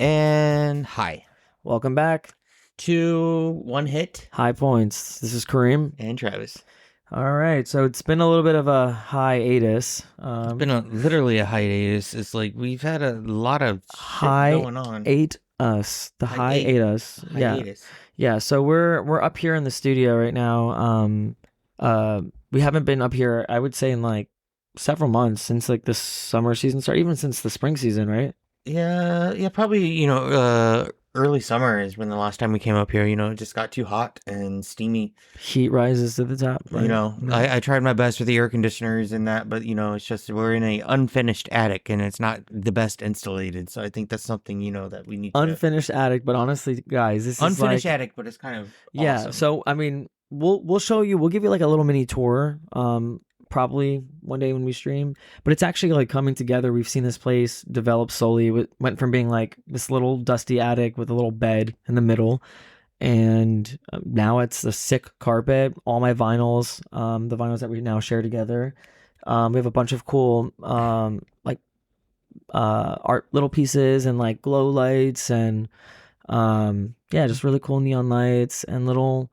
And hi Welcome back. to One Hit High Points. This is Kareem. and Travis. All right, so it's been a little bit of a hiatus. It's been literally a hiatus. It's like we've had a lot of shit going on. Ate us. The ate us. Hiatus. Yeah. So we're up here in the studio right now. We haven't been up here, I would say, in like several months since like the summer season started, even since the spring season, right? Yeah, probably, early summer is when the last time we came up here. It just got too hot and steamy. Heat rises to the top. Right? I tried my best with the air conditioners and that, but it's just we're in a unfinished attic and it's not the best insulated. So I think that's something, that we need to unfinished attic, but honestly, guys, this is unfinished like, attic, but it's kind of yeah. awesome. So I mean, we'll show you. We'll give you like a little mini tour. Probably one day when we stream, but it's actually like coming together. We've seen this place develop slowly. It went from being like this little dusty attic with a little bed in the middle, and now it's a sick carpet. All my vinyls, the vinyls that we now share together. We have a bunch of cool like art little pieces and like glow lights and yeah, just really cool neon lights and little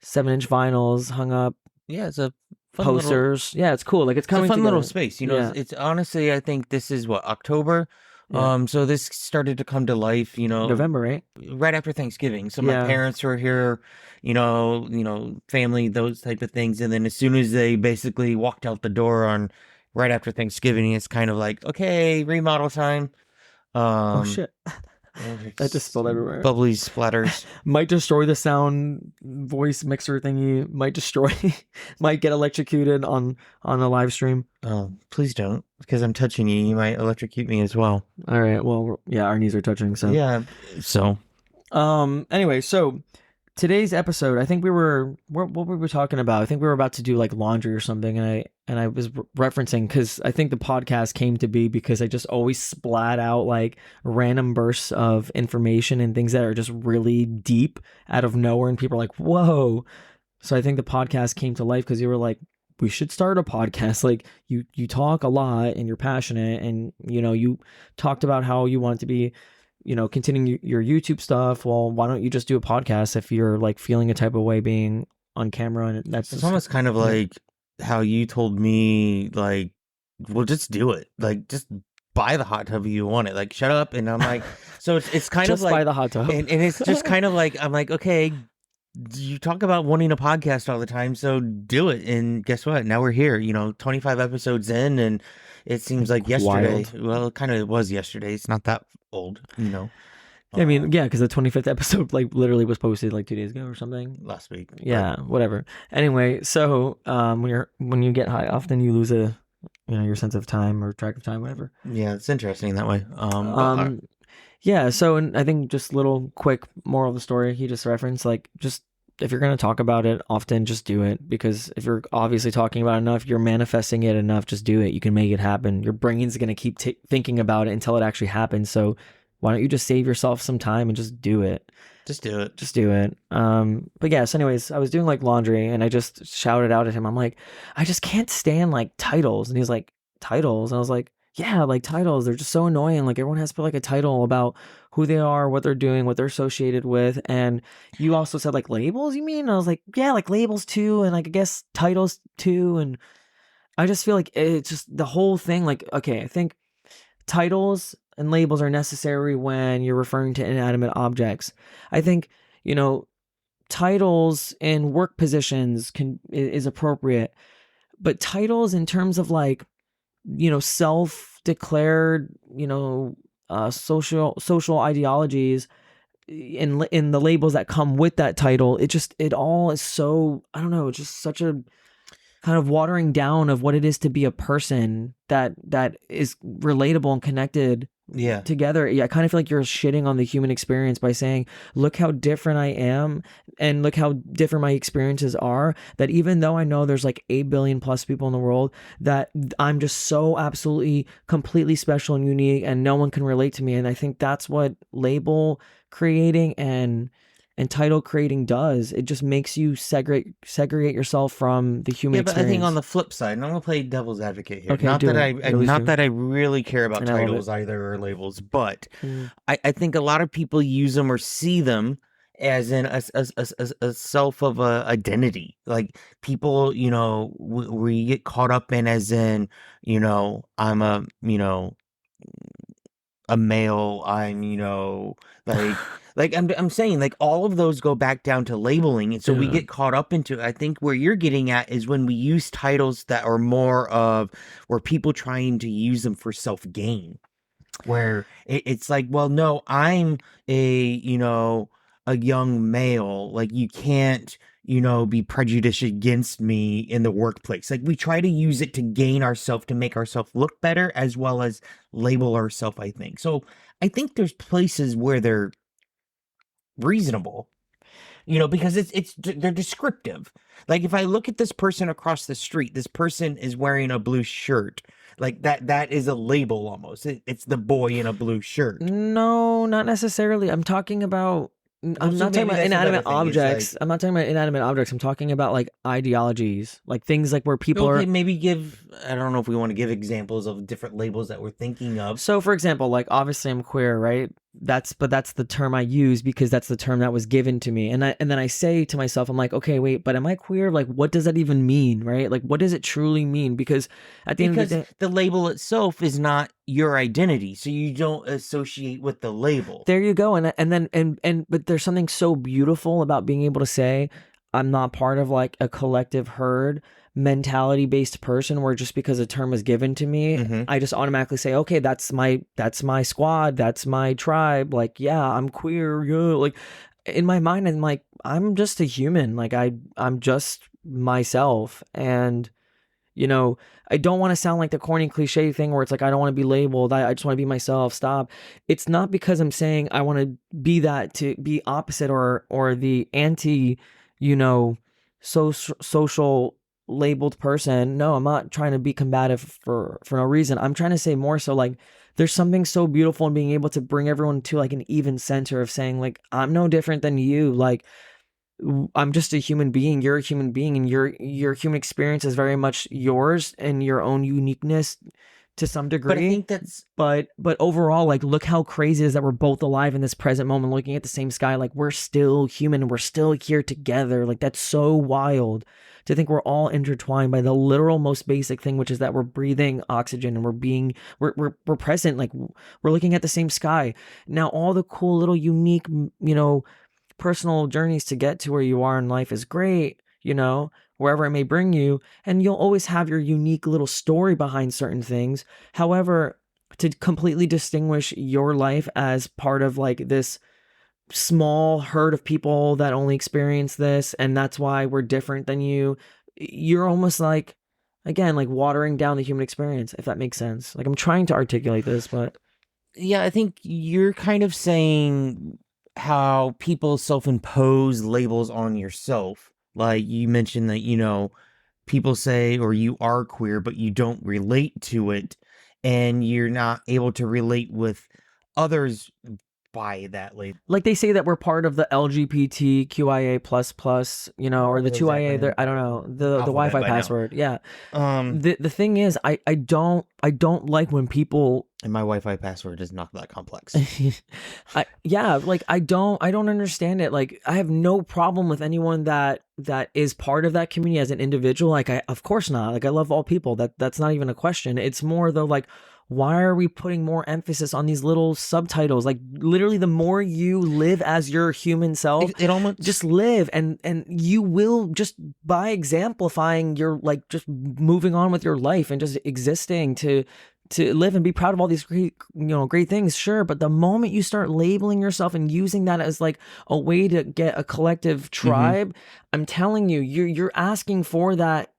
7-inch vinyls hung up. Yeah, it's a Posters. Yeah, it's cool. Like it's coming a fun together. little space. It's honestly, I think this is what, October. Yeah. So this started to come to life, November, right? right after Thanksgiving. So my parents were here, family, those type of things. And then as soon as they basically walked out the door on right after Thanksgiving, it's kind of like, okay, remodel time. Oh shit. That just spilled everywhere. Bubbly splatters. Might destroy the sound voice mixer thingy. Might destroy. Might get electrocuted on a live stream. Oh, please don't, because I'm touching you. You might electrocute me as well. All right. Well, yeah, our knees are touching. So yeah. So, anyway, so today's episode, I think what were we talking about? I think we were about to do like laundry or something, and I was referencing because I think the podcast came to be because I just always splat out like random bursts of information and things that are just really deep out of nowhere, and people are like, "Whoa!" So I think the podcast came to life because you were like, "We should start a podcast." Like you talk a lot and you're passionate, and you talked about how you want it to be, continuing your YouTube stuff. Well, why don't you just do a podcast if you're like feeling a type of way being on camera? And it's almost kind of like how you told me, like, well, just do it. Like, just buy the hot tub if you want it. Like, shut up. And I'm like, so it's kind just of like buy the hot tub. And it's just kind of like, I'm like, okay, you talk about wanting a podcast all the time, so do it. And guess what? Now we're here, 25 episodes in, and it seems like yesterday. Wild. Well, it kind of was yesterday. It's not that old, I mean, yeah, because the 25th episode like literally was posted like 2 days ago or something. Last week. Yeah, whatever. Anyway, so when you get high, often you lose your sense of time or track of time, whatever. Yeah, it's interesting that way. Yeah. So, and I think just little quick moral of the story he just referenced, like, just if you're going to talk about it often, just do it, because if you're obviously talking about it enough, you're manifesting it enough, just do it. You can make it happen. Your brain's going to keep thinking about it until it actually happens. So why don't you just save yourself some time and just do it? Just do it. Just do it. But yes, anyways, I was doing like laundry and I just shouted out at him. I'm like, I just can't stand like titles. And he's like, titles? And I was like, yeah, like titles. They're just so annoying. Like everyone has to put like a title about who they are, what they're doing, what they're associated with. And you also said like labels, you mean? And I was like, yeah, like labels too. And like, I guess titles too. And I just feel like it's just the whole thing. Like, okay, I think titles and labels are necessary when you're referring to inanimate objects. I think, titles in work positions is appropriate, but titles in terms of like, self-declared, social ideologies in the labels that come with that title, it all is so, I don't know, just such a kind of watering down of what it is to be a person that is relatable and connected together. Yeah, I kind of feel like you're shitting on the human experience by saying, look how different I am and look how different my experiences are, that even though I know there's like 8 billion plus people in the world, that I'm just so absolutely completely special and unique and no one can relate to me. And I think that's what label creating and and title creating does. It just makes you segregate yourself from the human Yeah, but I think on experience. the flip side, and I'm gonna play devil's advocate here. Okay, do it. You always Not do. that I really care about And I love it. titles either or labels, but Mm. I think a lot of people use them or see them as in a self of a identity. Like people, we get caught up in as in, I'm a male, I'm, like I'm saying like all of those go back down to labeling. And so we Dude. get caught up into, I think where you're getting at is when we use titles that are more of where people trying to use them for self-gain, where it's like, well, no, I'm a young male. Like you can't, be prejudiced against me in the workplace. Like we try to use it to gain ourselves, to make ourselves look better, as well as label ourselves, I think. So I think there's places where they're reasonable, because they're descriptive. Like if I look at this person across the street, this person is wearing a blue shirt. Like that is a label almost. It's the boy in a blue shirt. No, not necessarily. I'm talking about. Well, I'm so not talking maybe about that's another inanimate thing. Is objects. like, I'm not talking about inanimate objects. I'm talking about like ideologies, like things like where people okay, are. maybe give, I don't know if we want to give examples of different labels that we're thinking of. So, for example, like obviously I'm queer, right? That's the term I use because that's the term that was given to me, and then I say to myself, I'm like, okay, wait, but am I queer? Like, what does that even mean, right? Like, what does it truly mean? Because at the end of the Because day, the label itself is not your identity, so you don't associate with the label. there you go, and then but there's something so beautiful about being able to say I'm not part of like a collective herd mentality based person where just because a term is given to me Mm-hmm. I just automatically say okay, that's my squad, that's my tribe, like yeah, I'm queer, yeah. Like in my mind I'm like I'm just a human, like I'm just myself. And you know, I don't want to sound like the corny cliche thing where it's like, I don't want to be labeled. I just want to be myself. Stop. It's not because I'm saying I want to be that to be opposite or the anti, you know, social labeled person. No, I'm not trying to be combative for no reason. I'm trying to say more so like there's something so beautiful in being able to bring everyone to like an even center of saying like I'm no different than you. Like I'm just a human being. You're a human being, and your human experience is very much yours and your own uniqueness to some But I degree. think that's But overall, like, look how crazy it is that we're both alive in this present moment, looking at the same sky. Like, we're still human, and we're still here together. Like, that's so wild to think we're all intertwined by the literal most basic thing, which is that we're breathing oxygen and we're present. Like, we're looking at the same sky. Now, all the cool little unique, personal journeys to get to where you are in life is great, wherever it may bring you. And you'll always have your unique little story behind certain things. However, to completely distinguish your life as part of like this small herd of people that only experience this, and that's why we're different than you, you're almost like, again, like watering down the human experience, if that makes sense. Like I'm trying to articulate this, but yeah, I think you're kind of saying how people self-impose labels on yourself. Like you mentioned that, people say, or you are queer, but you don't relate to it, and you're not able to relate with others by that label. like they say that we're part of the LGBTQIA plus, What or are the those 2IA. acronyms? I don't know the Alphabet Wi-Fi by now. password. Yeah. Um, The thing is, I don't like when people. and my Wi-Fi password is not that complex. Like I don't understand it. Like I have no problem with anyone that is part of that community as an individual. Like I, of course not. Like I love all people. That's not even a question. It's more though like why are we putting more emphasis on these little subtitles? Like literally the more you live as your human self, It almost just live and you will just by exemplifying your like just moving on with your life and just existing to live and be proud of all these great things, sure, but the moment you start labeling yourself and using that as like a way to get a collective Mhm. tribe, I'm telling you, you're asking for that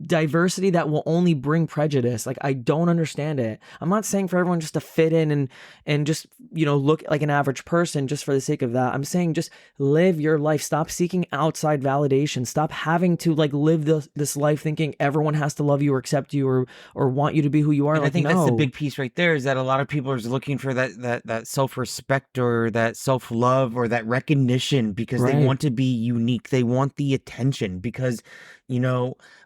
diversity that will only bring prejudice. Like, I don't understand it. I'm not saying for everyone just to fit in and just, look like an average person just for the sake of that. I'm saying just live your life. Stop seeking outside validation. Stop having to like live this life thinking everyone has to love you or accept you or want you to be who you are. And like, I think no. that's the big piece right there, is that a lot of people are looking for that self-respect or that self-love or that recognition because they Right. want to be unique. They want the attention because,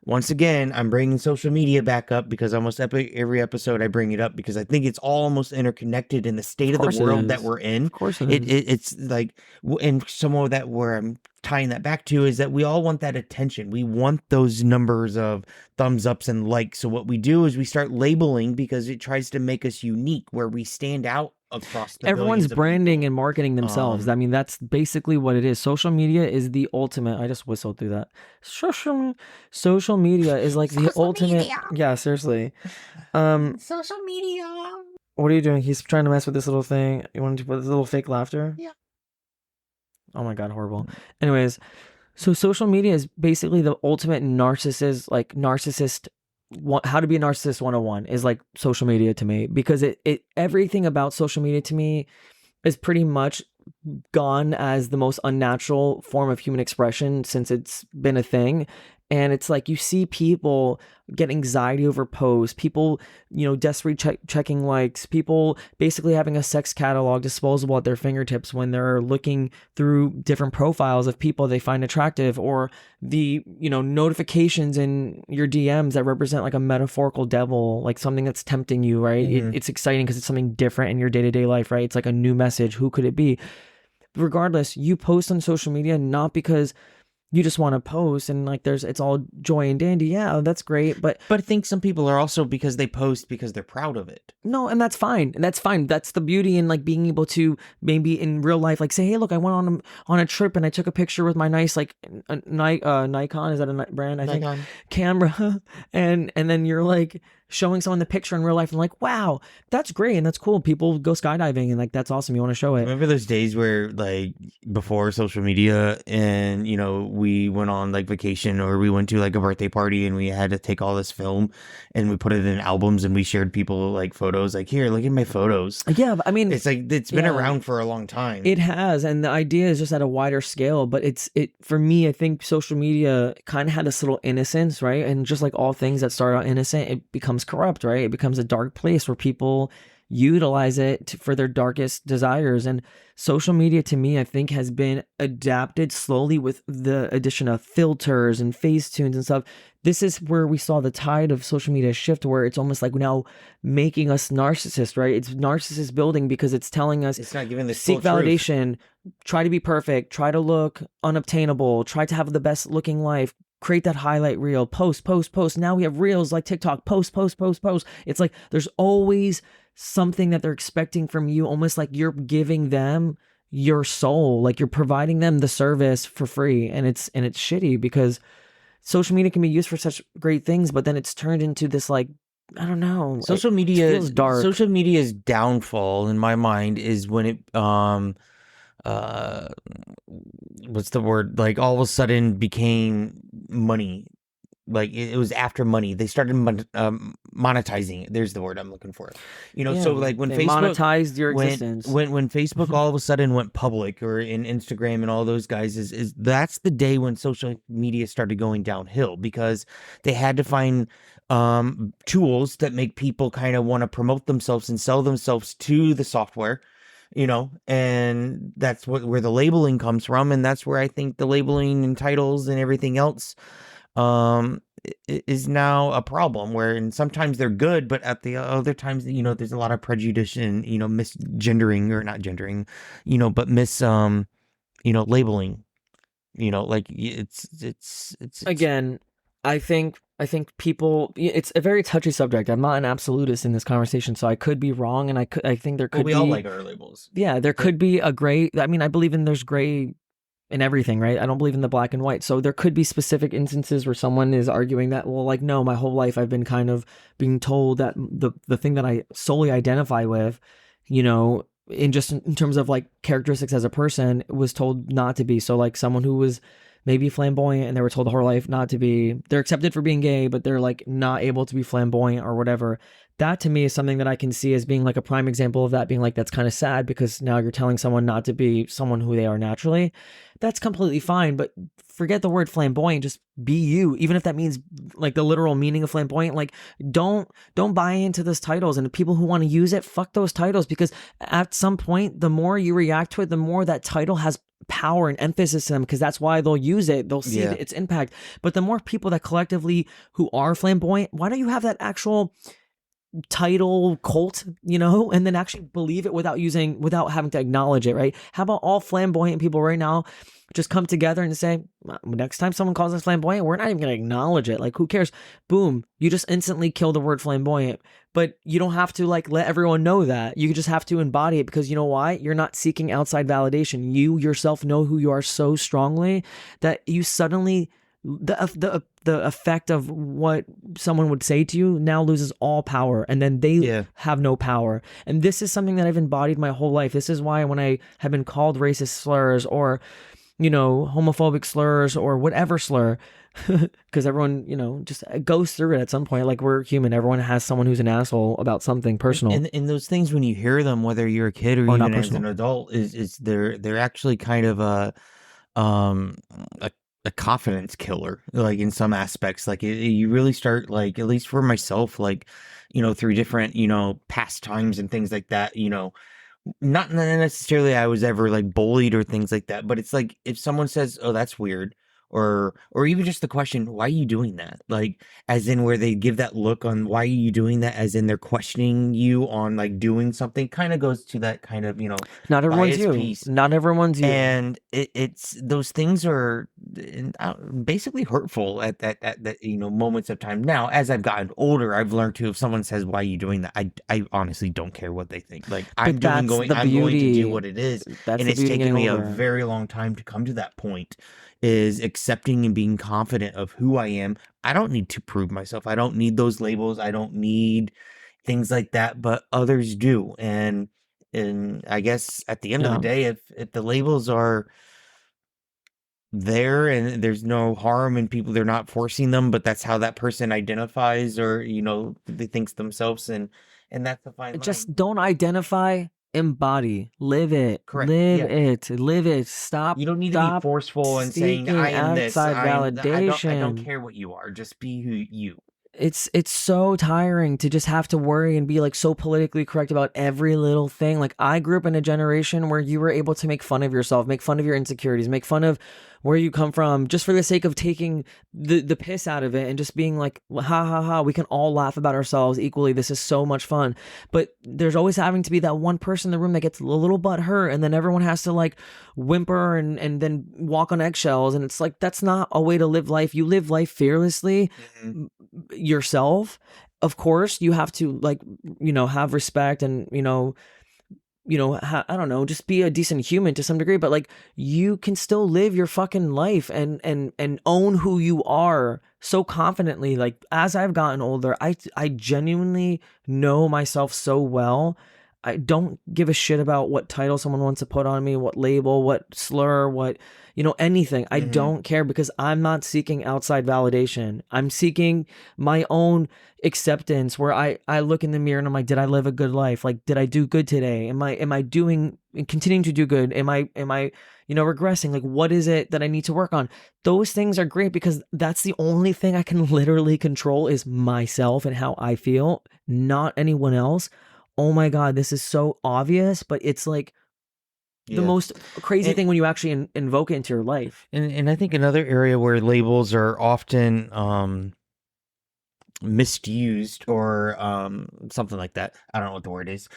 once again, I'm bringing social media back up because almost every episode I bring it up because I think it's all almost interconnected in the Of state of the course it world that is. we're in. Of course it It, is. it it's like, and some of that where I'm tying that back to is that we all want that attention. We want those numbers of thumbs ups and likes. So what we do is we start labeling because it tries to make us unique, where we stand out across the Everyone's billions of branding people. and marketing themselves. I mean, that's basically what it is. Social media is the ultimate. I just whistled through that. Social media is like the Social ultimate. media. Yeah, seriously. Um, Social media. what are you doing? He's trying to mess with this little thing. You want to put this little fake laughter? Yeah. Oh my god, horrible. Anyways, so social media is basically the ultimate narcissist. How to be a narcissist 101 is like social media to me, because it everything about social media to me is pretty much gone as the most unnatural form of human expression since it's been a thing. And it's like you see people get anxiety over posts, people, desperately checking likes, people basically having a sex catalog disposable at their fingertips when they're looking through different profiles of people they find attractive, or the, notifications in your DMs that represent like a metaphorical devil, like something that's tempting you, right? It's exciting because it's something different in your day-to-day life, right? It's like a new message. Who could it be? Regardless, you post on social media not because you just want to post and like it's all joy and dandy. Yeah, that's great. But I think some people are also because they post because they're proud of it. no, and that's fine. And that's fine. That's the beauty in like being able to maybe in real life, like say, hey, look, I went on a trip and I took a picture with my nice like Nikon. Is that a brand? I think camera. and then you're like showing someone the picture in real life and like, wow, that's great and that's cool. People go skydiving and like that's awesome. You want to show it. Remember those days where like before social media and we went on like vacation or we went to like a birthday party and we had to take all this film and we put it in albums and we shared people like photos, like, here, look at my photos. Yeah, but I mean, it's like it's been around for a long time. It has, and the idea is just at a wider scale. But it for me, I think social media kind of had this little innocence, right? And just like all things that start out innocent, it becomes corrupt, right? It becomes a dark place where people utilize it for their darkest desires. And social media to me, I think, has been adapted slowly with the addition of filters and Facetunes and stuff. This is where we saw the tide of social media shift, where it's almost like now making us narcissists, right? It's narcissist building because it's telling us it's not giving the seek validation, try to be perfect, try to look unobtainable, try to have the best looking life, create that highlight reel, post. Now we have reels like TikTok, post. It's like there's always something that they're expecting from you, almost like you're giving them your soul, like you're providing them the service for free. And it's shitty because social media can be used for such great things, but then it's turned into this like, I don't know. Social media feels dark. Social media's downfall in my mind is when it what's the word? Like all of a sudden became money. Like it was after money. They started monetizing it. There's the word I'm looking for. So like when they Facebook monetized your existence. When Facebook all of a sudden went public, or in Instagram and all those guys, is that's the day when social media started going downhill, because they had to find tools that make people kind of want to promote themselves and sell themselves to the software. And that's where the labeling comes from, and that's where I think the labeling and titles and everything else is now a problem, where and sometimes they're good, but at the other times, there's a lot of prejudice and misgendering, or not gendering, but labeling, like it's again, I think people, it's a very touchy subject. I'm not an absolutist in this conversation, so I could be wrong, and I think there could we be, all like our labels. Yeah, there could be a gray. I mean, I believe there's gray in everything, right? I don't believe in the black and white. So there could be specific instances where someone is arguing that, well, like, no, my whole life I've been kind of being told that the thing that I solely identify with, in terms of like characteristics as a person, was told not to be. So like someone who was maybe flamboyant and they were told the whole life not to be. They're accepted for being gay, but they're like not able to be flamboyant or whatever. That to me is something that I can see as being like a prime example of that being like, that's kind of sad because now you're telling someone not to be someone who they are naturally. That's completely fine, but forget the word flamboyant, just be you, even if that means like the literal meaning of flamboyant. Like don't buy into those titles, and the people who want to use it, fuck those titles, because at some point the more you react to it, the more that title has power and emphasis to them, because that's why they'll use it, they'll see its impact. But the more people that collectively who are flamboyant, why don't you have that actual title cult, and then actually believe it without having to acknowledge it, right? How about all flamboyant people right now just come together and say, next time someone calls us flamboyant, we're not even going to acknowledge it. Like, who cares? Boom. You just instantly kill the word flamboyant. But you don't have to like let everyone know that. You just have to embody it, because you know why? You're not seeking outside validation. You yourself know who you are so strongly that you suddenly, the effect of what someone would say to you now loses all power, and then they have no power. And this is something that I've embodied my whole life. This is why when I have been called racist slurs or homophobic slurs or whatever slur, because everyone just goes through it at some point. Like, we're human, everyone has someone who's an asshole about something personal. And those things, when you hear them, whether you're a kid or even as an adult, is they're actually kind of a confidence killer, like in some aspects. Like you really start, like, at least for myself, like, through different, pastimes and things like that, not necessarily I was ever like bullied or things like that, but it's like if someone says, "Oh, that's weird," or even just the question, "Why are you doing that?" Like, as in where they give that look on why are you doing that, as in they're questioning you on like doing something, kind of goes to that kind of not everyone's you. piece. Not everyone's you, and it's those things are basically hurtful at that moments of time. Now, as I've gotten older, I've learned to, if someone says, "Why are you doing that?" I honestly don't care what they think. Like, I'm going to do what it is. And it's taken me a very long time to come to that point, is accepting and being confident of who I am. I don't need to prove myself. I don't need those labels. I don't need things like that, but others do. And I guess at the end of the day, if the labels are there and there's no harm in people, they're not forcing them, but that's how that person identifies, or they thinks themselves, and that's a fine line. Just don't identify, embody, live it. Correct. Live it. Stop. You don't need to be forceful and saying, "I am this." Validation. I don't care what you are. Just be who you. It's so tiring to just have to worry and be like so politically correct about every little thing. Like, I grew up in a generation where you were able to make fun of yourself, make fun of your insecurities, make fun of where you come from, just for the sake of taking the piss out of it and just being like, ha ha ha, we can all laugh about ourselves equally. This is so much fun. But there's always having to be that one person in the room that gets a little butt hurt, and then everyone has to like whimper and then walk on eggshells. And it's like, that's not a way to live life. You live life fearlessly. Yourself. Of course, you have to like, have respect and, I don't know, just be a decent human to some degree, but like, you can still live your fucking life and own who you are so confidently. Like, as I've gotten older, I genuinely know myself so well. I don't give a shit about what title someone wants to put on me, what label, what slur, what, anything. I don't care, because I'm not seeking outside validation. I'm seeking my own acceptance, where I look in the mirror and I'm like, did I live a good life? Like, did I do good today? Am I doing and continuing to do good? Am I regressing? Like, what is it that I need to work on? Those things are great, because that's the only thing I can literally control, is myself and how I feel, not anyone else. Oh my God, this is so obvious, but it's like the most crazy thing when you actually invoke it into your life. And I think another area where labels are often misused, or something like that, I don't know what the word is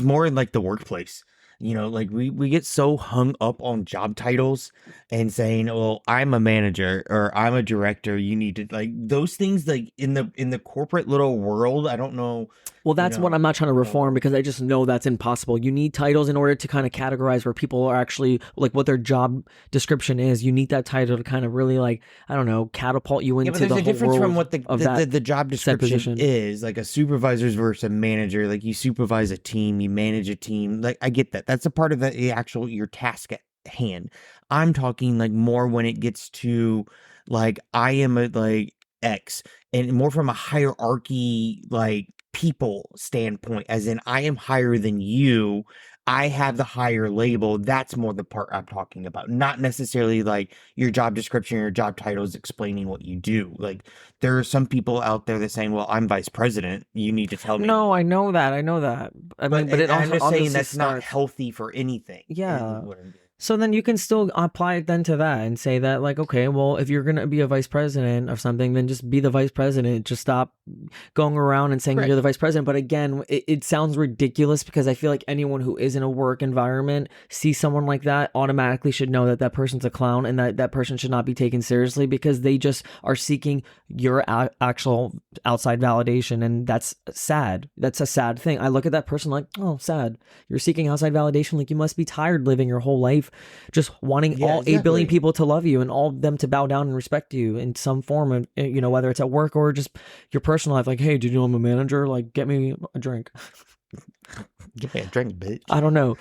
more in like the workplace. Like we get so hung up on job titles and saying, "Well, I'm a manager," or "I'm a director." You need to, like, those things, like in the corporate little world. I don't know. Well, that's what I'm not trying to reform, because I just know that's impossible. You need titles in order to kind of categorize where people are actually, like, what their job description is. You need that title to kind of really, like, I don't know, catapult you into the whole world. There's a difference from what the job description is. Like a supervisor's versus a manager. Like, you supervise a team, you manage a team. Like, I get that. That's a part of your task at hand. I'm talking like more when it gets to like I am a like X, and more from a hierarchy like people standpoint, as in I am higher than you. I have the higher label. That's more the part I'm talking about. Not necessarily like your job description or your job title is explaining what you do. Like there are some people out there that saying, well, I'm vice president. You need to tell me No, more. I know that. I know that. I But mean, but it I'm also just saying obviously that's not starts. healthy for anything, is Yeah. what I'm doing. So then you can still apply it then to that and say that, like, okay, well, if you're gonna be a vice president of something, then just be the vice president. Just stop going around and saying that you're Correct. the vice president. But again, it sounds ridiculous because I feel like anyone who is in a work environment sees someone like that automatically should know that that person's a clown and that that person should not be taken seriously because they just are seeking your actual outside validation, and that's sad. That's a sad thing. I look at that person like, oh, sad. You're seeking outside validation. Like you must be tired living your whole life just wanting Yeah, all 8 billion exactly. people to love you and all of them to bow down and respect you in some form of, whether it's at work or just your personal life. Like, hey, did you know I'm a manager? Like, get me a drink. Give me a drink, bitch. I don't know.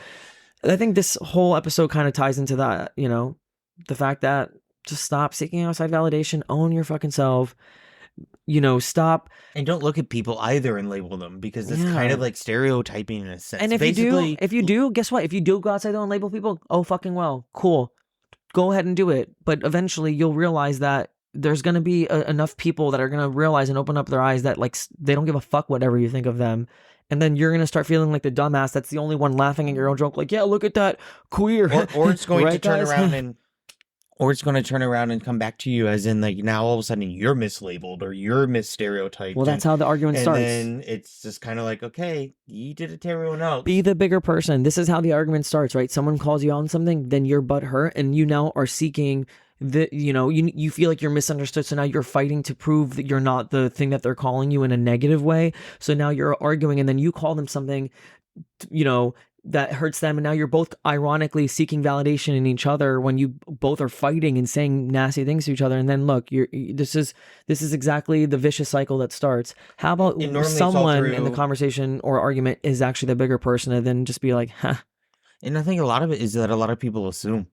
I think this whole episode kind of ties into that, the fact that just stop seeking outside validation, own your fucking self, stop. And don't look at people either and label them because that's kind Yeah. of like stereotyping in a sense. And if Basically, you do, guess what? If you do go outside though and label people, oh fucking well, cool. Go ahead and do it. But eventually you'll realize that there's going to be enough people that are going to realize and open up their eyes that like they don't give a fuck whatever you think of them. And then you're going to start feeling like the dumbass that's the only one laughing at your own joke. Like, yeah, look at that queer. or it's going to Right, turn guys? around and or it's going to turn around and come back to you as in like now all of a sudden you're mislabeled or you're misstereotyped. Well, that's how the argument and starts. then it's just kind of like, okay, you did it to everyone else. Be the bigger person. This is how the argument starts, right? Someone calls you out on something, then you're butthurt, and you now are seeking you feel like you're misunderstood, so now you're fighting to prove that you're not the thing that they're calling you in a negative way. So now you're arguing, and then you call them something, that hurts them, and now you're both ironically seeking validation in each other when you both are fighting and saying nasty things to each other. And then look, this is exactly the vicious cycle that starts. How about someone in the conversation or argument is actually the bigger person, and then just be like, huh. And I think a lot of it is that a lot of people assume,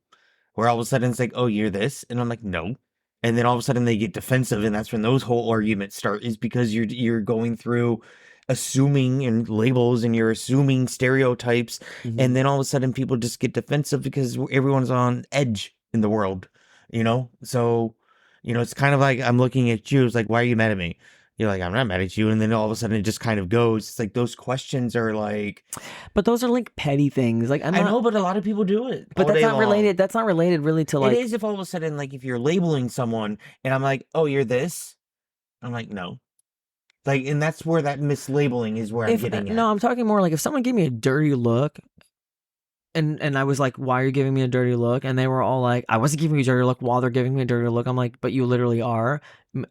where all of a sudden it's like, oh, you're this, and I'm like, no. And then all of a sudden they get defensive, and that's when those whole arguments start, is because you're going through assuming and labels and you're assuming stereotypes, and then all of a sudden people just get defensive because everyone's on edge in the world, so it's kind of like I'm looking at you, it's like, why are you mad at me? You're like, I'm not mad at you, and then all of a sudden it just kind of goes. It's like those questions are like, but those are like petty things. Like I know, but a lot of people do it, but that's not related. That's not related really to like. It is if all of a sudden, like, if you're labeling someone and I'm like, oh, you're this, I'm like, no. Like, and that's where that mislabeling is where I'm getting at. No, I'm talking more like if someone gave me a dirty look and I was like, why are you giving me a dirty look? And they were all like, I wasn't giving you a dirty look while they're giving me a dirty look. I'm like, but you literally are.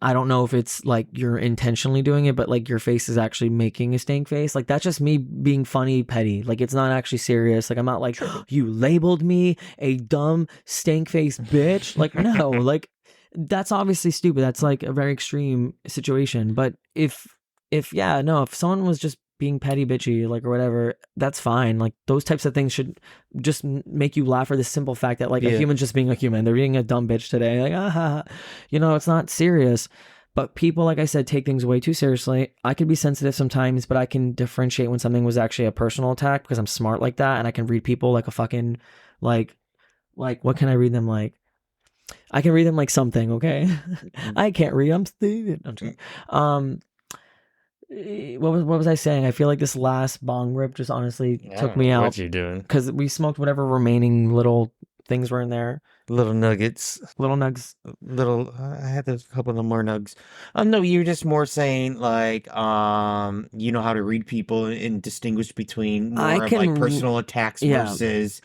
I don't know if it's like you're intentionally doing it, but like your face is actually making a stank face. Like that's just me being funny, petty. Like it's not actually serious. Like I'm not like, you labeled me a dumb stank face bitch. Like no, like that's obviously stupid. That's like a very extreme situation. But if someone was just being petty bitchy, like, or whatever, that's fine. Like those types of things should just make you laugh for the simple fact that like a human's just being a human. They're being a dumb bitch today. Like, it's not serious. But people, like I said, take things way too seriously. I could be sensitive sometimes, but I can differentiate when something was actually a personal attack because I'm smart like that. And I can read people like a fucking, like what can I read them like? I can read them like something, okay? I can't read. I'm Steven. I'm just what was I saying? I feel like this last bong rip just honestly took me out. What you doing? Because we smoked whatever remaining little things were in there. Little nuggets. Little nugs. I had a couple of more nugs. No, you're just more saying like, you know how to read people and distinguish between more of like personal attacks versus,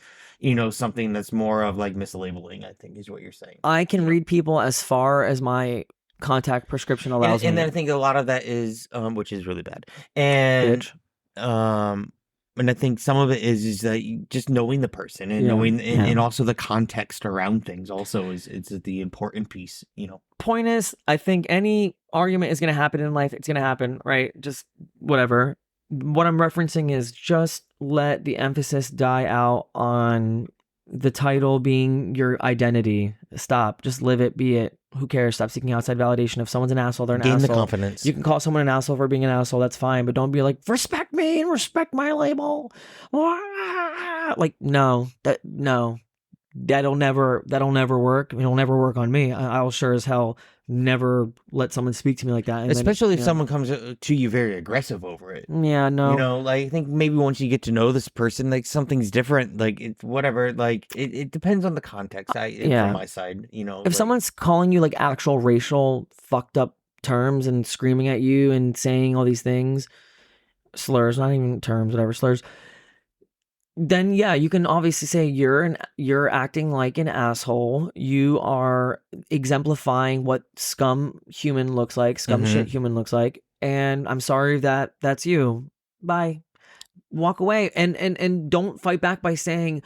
something that's more of like mislabeling, I think is what you're saying. I can read people as far as my contact prescription allows me. And then I think a lot of that is, which is really bad. And, and I think some of it is that just knowing the person and knowing and also the context around things also is the important piece, Point is, I think any argument is going to happen in life. It's going to happen, right? Just whatever. What I'm referencing is just let the emphasis die out on the title being your identity. Stop. Just live it, be it. Who cares? Stop seeking outside validation. If someone's an asshole, they're an Gain the asshole. confidence. You can call someone an asshole for being an asshole, that's fine, but don't be like, respect me and respect my label. Like, no. That'll never work. It'll never work on me. I'll sure as hell never let someone speak to me like that. And especially if someone comes to you very aggressive over it. Yeah, no. You know, like I think maybe once you get to know this person, like something's different. Like it's whatever. Like it depends on the context. From my side, you know, if someone's calling you like actual racial fucked up terms and screaming at you and saying all these things, slurs, not even terms, whatever slurs, then yeah, you can obviously say you're acting like an asshole. You are exemplifying what scum human looks like, scum shit human looks like, and I'm sorry that that's you. Bye. Walk away, and don't fight back by saying,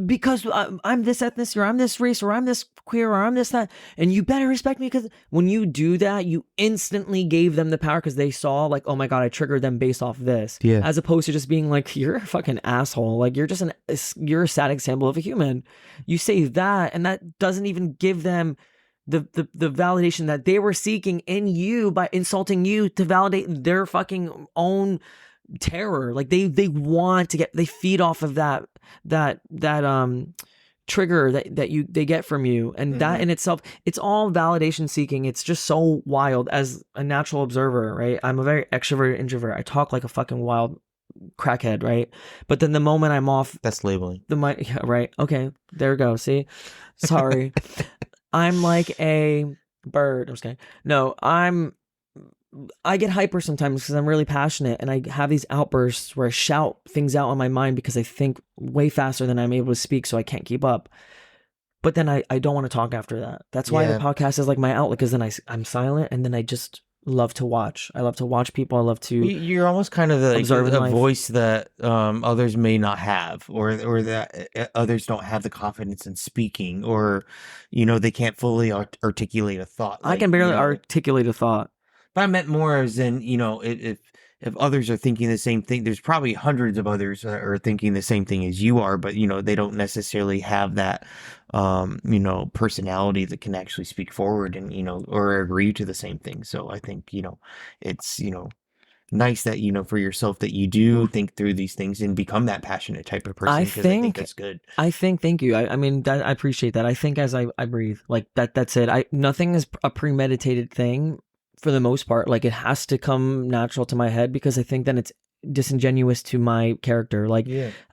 because I'm this ethnicity, or I'm this race, or I'm this queer, or I'm this that, and you better respect me. Because when you do that, you instantly gave them the power, because they saw like, oh my god, I triggered them based off this. Yeah. As opposed to just being like, you're a fucking asshole. Like you're a sad example of a human. You say that, and that doesn't even give them the validation that they were seeking in you by insulting you to validate their fucking own terror. Like they want to they feed off of that trigger that they get from you, and that in itself, it's all validation seeking. It's just so wild. As a natural observer, right, I'm a very extroverted introvert. I talk like a fucking wild crackhead, right? But then the moment I'm off, that's labeling yeah, right, okay, there we go. See, sorry. I'm like a bird. I'm just kidding. No, I get hyper sometimes because I'm really passionate, and I have these outbursts where I shout things out on my mind because I think way faster than I'm able to speak, so I can't keep up. But then I don't want to talk after that. That's why the podcast is like my outlet, because then I'm silent, and then I just love to watch. I love to watch people. I love to. You're almost kind of like a voice that others may not have, or that others don't have the confidence in speaking, or you know, they can't fully articulate a thought. I can barely articulate a thought. But I meant more as in, you know, if others are thinking the same thing, there's probably hundreds of others that are thinking the same thing as you are, but you know, they don't necessarily have that, you know, personality that can actually speak forward and, you know, or agree to the same thing. So I think, you know, it's, you know, nice that, you know, for yourself that you do think through these things and become that passionate type of person. I think that's good. Thank you. I mean, I appreciate that. I think as I breathe, like that's it. Nothing is a premeditated thing. For the most part, like it has to come natural to my head, because I think then it's disingenuous to my character. Like,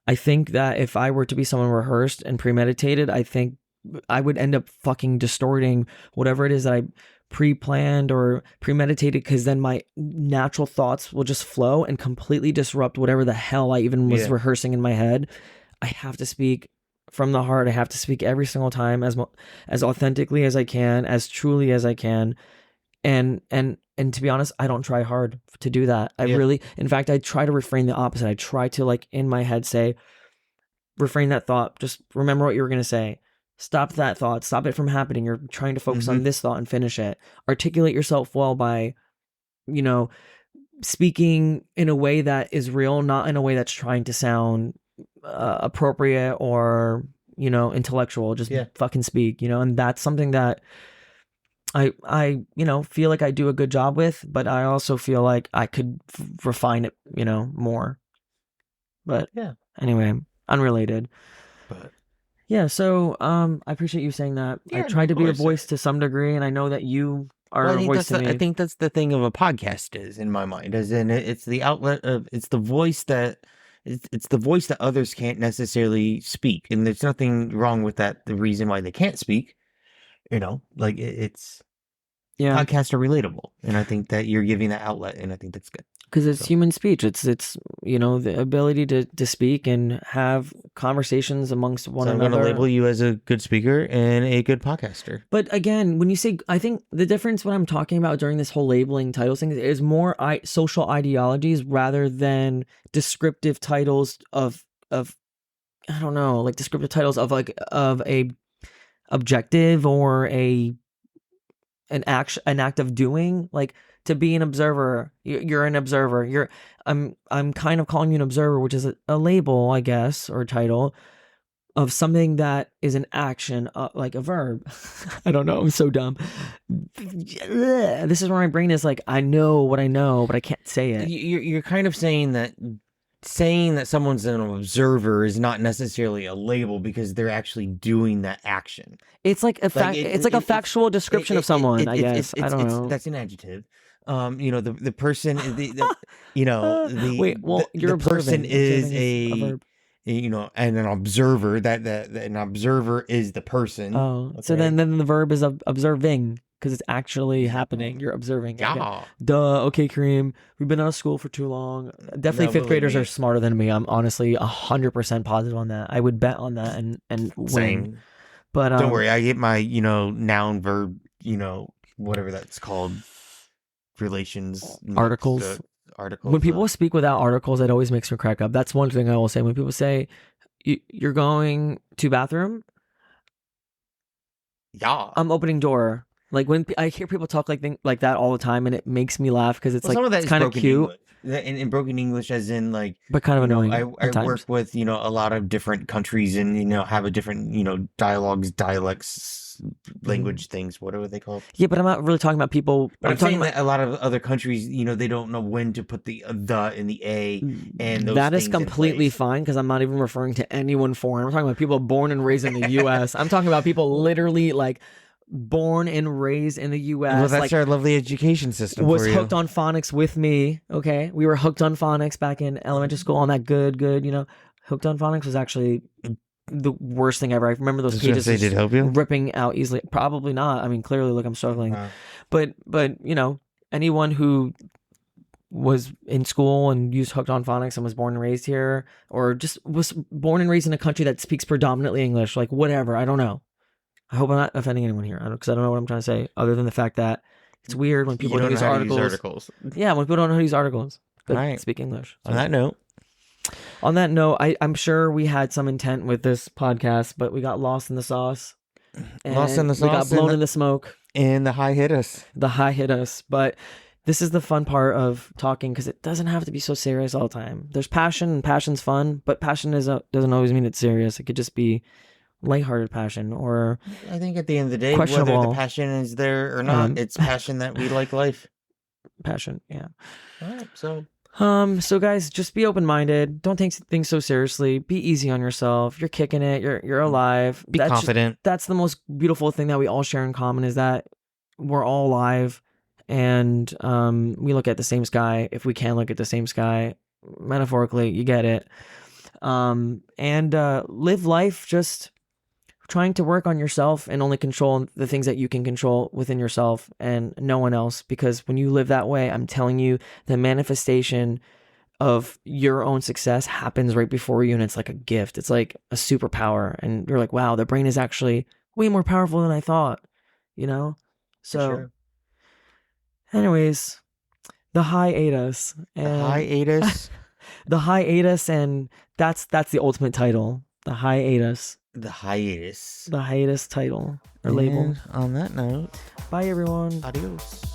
I think that if I were to be someone rehearsed and premeditated, I think I would end up fucking distorting whatever it is that I pre-planned or premeditated, because then my natural thoughts will just flow and completely disrupt whatever the hell I even was rehearsing in my head. I have to speak from the heart. I have to speak every single time as authentically as I can, as truly as I can. And to be honest, I don't try hard to do that. In fact, I try to refrain the opposite. I try to, like, in my head say, refrain that thought. Just remember what you were going to say. Stop that thought. Stop it from happening. You're trying to focus on this thought and finish it. Articulate yourself well by, you know, speaking in a way that is real, not in a way that's trying to sound appropriate or, you know, intellectual. Just fucking speak, you know, and that's something that I you know, feel like I do a good job with, but I also feel like I could refine it, you know, more. But anyway, unrelated. But yeah, so I appreciate you saying that. I tried to be a voice to some degree, and I know that you are a voice to me. I think that's the thing of a podcast is, in my mind, as in it's the outlet of, it's the voice that it's the voice that others can't necessarily speak, and there's nothing wrong with that. The reason why they can't speak, you know, like it's podcasts are relatable, and I think that you're giving that outlet, and I think that's good. Because it's human speech. It's you know, the ability to speak and have conversations amongst one another. I'm going to label you as a good speaker and a good podcaster. But again, when you say, I think the difference what I'm talking about during this whole labeling titles thing is more social ideologies rather than descriptive titles of I don't know, like descriptive titles of a objective or an act of doing. Like, to be an observer, you're an observer. I'm kind of calling you an observer, which is a label, I guess, or a title. of something that is an action, like a verb. I don't know. I'm so dumb. This is where my brain is like, I know what I know, but I can't say it. You're kind of saying that someone's an observer is not necessarily a label because they're actually doing that action. It's like a fact. It's like a factual description of someone. I guess I don't know. That's an adjective. The person, the wait. Well, you're the person is a verb. And an observer. That an observer is the person. Oh, okay? So then the verb is observing because it's actually happening. You're observing. Yeah. Okay. Duh. Okay, Kareem. We've been out of school for too long. Definitely, fifth graders are smarter than me. I'm honestly 100% positive on that. I would bet on that and win. Same. But don't worry, I get my noun verb whatever that's called relations articles. Articles. When people speak without articles, it always makes me crack up. That's one thing I will say. When people say you're going to bathroom, yeah, I'm opening door. Like when I hear people talk like that all the time, and it makes me laugh because it's some of that it's kind of cute. In broken English, as in like, but kind of annoying. I work with a lot of different countries and have a different dialects, language things. What are they called? Yeah, but I'm not really talking about people. But I'm talking about a lot of other countries. They don't know when to put the in the a, and those that is completely fine because I'm not even referring to anyone foreign. I'm talking about people born and raised in the U.S. I'm talking about people literally like born and raised in the U.S. Well, that's our lovely education system. Was hooked on phonics with me. Okay, we were hooked on phonics back in elementary school on that good. Hooked on phonics was actually the worst thing ever. I remember those pages did help you? ripping out easily. Probably not. I mean, clearly, look, I'm struggling. But anyone who was in school and used hooked on phonics and was born and raised here, or just was born and raised in a country that speaks predominantly English, like whatever, I don't know. I hope I'm not offending anyone here, because I don't know what I'm trying to say, other than the fact that it's weird when people don't use articles. Yeah, when people don't know how to use articles that speak English. So. On that note, I'm sure we had some intent with this podcast, but we got lost in the sauce. We got blown in the smoke. And the high hit us. But this is the fun part of talking, because it doesn't have to be so serious all the time. There's passion, and passion's fun, but passion doesn't always mean it's serious. It could just be lighthearted passion, or I think at the end of the day, whether the passion is there or not, it's passion that we like life. Passion, yeah. All right, so guys, just be open-minded. Don't take things so seriously. Be easy on yourself. You're kicking it. You're alive. Be confident. That's the most beautiful thing that we all share in common, is that we're all alive, and we look at the same sky. If we can look at the same sky, metaphorically, you get it. And live life just trying to work on yourself and only control the things that you can control within yourself and no one else. Because when you live that way, I'm telling you, the manifestation of your own success happens right before you, and it's like a gift. It's like a superpower, and you're like, wow, the brain is actually way more powerful than I thought, So, anyways, the hiatus. The hiatus, and that's the ultimate title. The hiatus. The hiatus. The hiatus title or label. On that note, bye everyone. Adios.